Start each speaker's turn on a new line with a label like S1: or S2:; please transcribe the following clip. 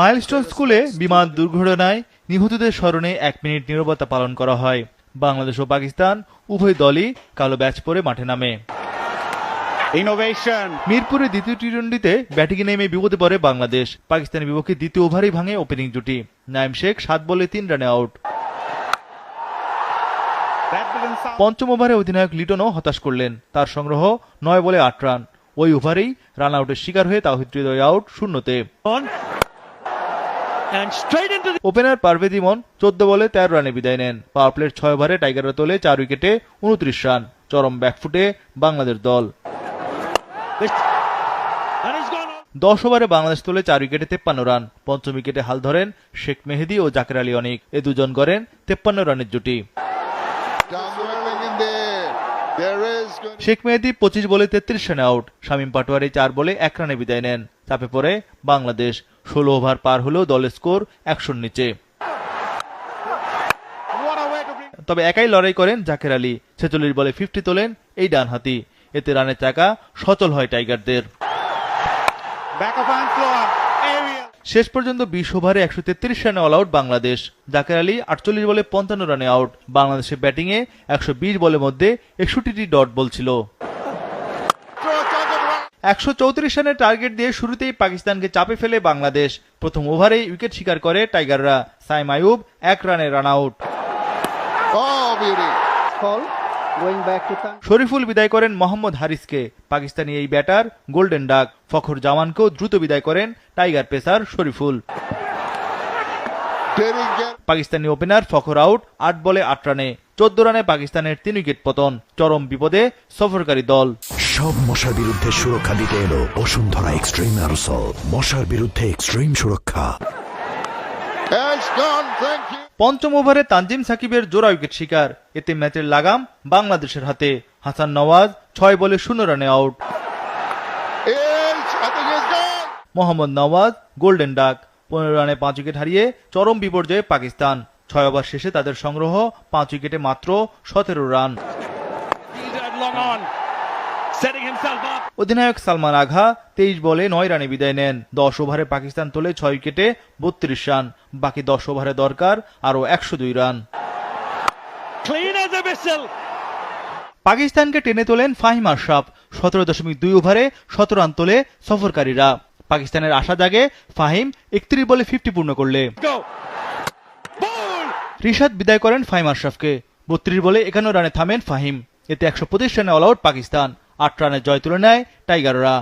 S1: Milestone স্কুলে বিমান দুর্ঘটনায় নিহতদের স্মরণে 1 মিনিট নীরবতা পালন করা হয়। বাংলাদেশ ও পাকিস্তান উভয় দলই কালো ব্যাচ পরে মাঠে নামে। মিরপুরে দ্বিতীয় টি-20তে ব্যাটিংয়ে নেমে বিপদে পড়ে বাংলাদেশ। পাকিস্তানের বিপক্ষে দ্বিতীয় ওভারেই ভাঙে ওপেনিং জুটি। নাঈম শেখ 7 বলে 3 রানে আউট। পঞ্চম ওভারে অধিনায়ক লিটনও হতাশ করলেন। তার সংগ্রহ 9 বলে 8 রান। ওই ওভারেই রান আউটের শিকার হয়ে তাওহিদ হৃদয় আউট শূন্যতে। ওপেনার পারভেজ ইমন 14 বলে 13 রানে বিদায় নেন। পাওয়ার প্লের 6 ওভারে টাইগাররা তোলে 4 উইকেটে 29 রান। চরম ব্যাকফুটে বাংলাদেশ দল। 10 ওভারে বাংলাদেশ তোলে 4 উইকেটে 53 রান। পঞ্চম উইকেটে হাল ধরেন শেখ মেহেদী ও জাকের আলী অনিক। এ দুজন গড়েন 53 রানের জুটি। শেখ মেহেদী 25 বলে 33 রানে আউট। শামীম পাটোয়ারি 4 বলে 1 রানে বিদায় নেন। চাপে পড়ে বাংলাদেশ। 16 ওভার পার হলেও দলের স্কোর 100-র নিচে। তবে একাই লড়াই করেন জাকের আলী। 46 বলে 50 তোলেন এই ডানহাতি। এতে রানের চাকা সচল হয় টাইগারদের। শেষ পর্যন্ত 20 ওভারে 133 রানে অল আউট বাংলাদেশ। জাকের আলী 48 বলে 55 রানে আউট। বাংলাদেশের ব্যাটিংয়ে 120 বলের মধ্যে 61টি ডট বল ছিল। 134 রানের টার্গেট দিয়ে শুরুতেই পাকিস্তানকে চাপে ফেলে বাংলাদেশ। প্রথম ওভারেই উইকেট শিকার করে টাইগাররা। সাইম আইয়ুব 1 রানে রান আউট। শরীফুল বিদায় করেন মোহাম্মদ হারিসকে। পাকিস্তানি এই ব্যাটার গোল্ডেন ডাক। ফখর জামানকেও দ্রুত বিদায় করেন tiger pacer Shoriful. Pakistani opener Fakhar out 8 বলে 8 রানে। 14 রানে পাকিস্তানের 3 উইকেট পতন। চরম বিপদে সফরকারী দল।
S2: সব মশার বিরুদ্ধে সুরক্ষা দিতে এলো বসুন্ধরা এক্সট্রিম অ্যারোসল। মশার বিরুদ্ধে এক্সট্রিম সুরক্ষা।
S1: পঞ্চম ওভারে তানজিম সাকিবের জোড়া উইকেট শিকার। এতে ম্যাচের লাগাম বাংলাদেশের হাতে। হাসান নওয়াজ 6 বলে 0 রানে out. Mohammad Nawaz golden duck. 15 রানে 5 উইকেট হারিয়ে চরম বিপর্যয়ে পাকিস্তান। 6 ওভার শেষে তাদের সংগ্রহ 5 উইকেটে মাত্র 17 রান। অধিনায়ক সালমান আগা 23 বলে 9 রানে বিদায় নেন। 10 ওভারে পাকিস্তান তোলে 6 উইকেটে 32 রান। বাকি 10 ওভারে দরকার আরো 102 রান। পাকিস্তানকে টেনে তোলেন ফাহিম আশরাফ। 17.2 ওভারে 17 রান তোলে সফরকারীরা। পাকিস্তানের আশা জাগে ফাহিম 31 বলে 50 পূর্ণ করলে। রিশাদ বিদায় করেন ফাহিম আশরাফকে। 32 বলে 51 রানে থামেন ফাহিম। এতে 125 রানে অল আউট পাকিস্তান। 8 রানে জয় তুলে নেয় টাইগাররা।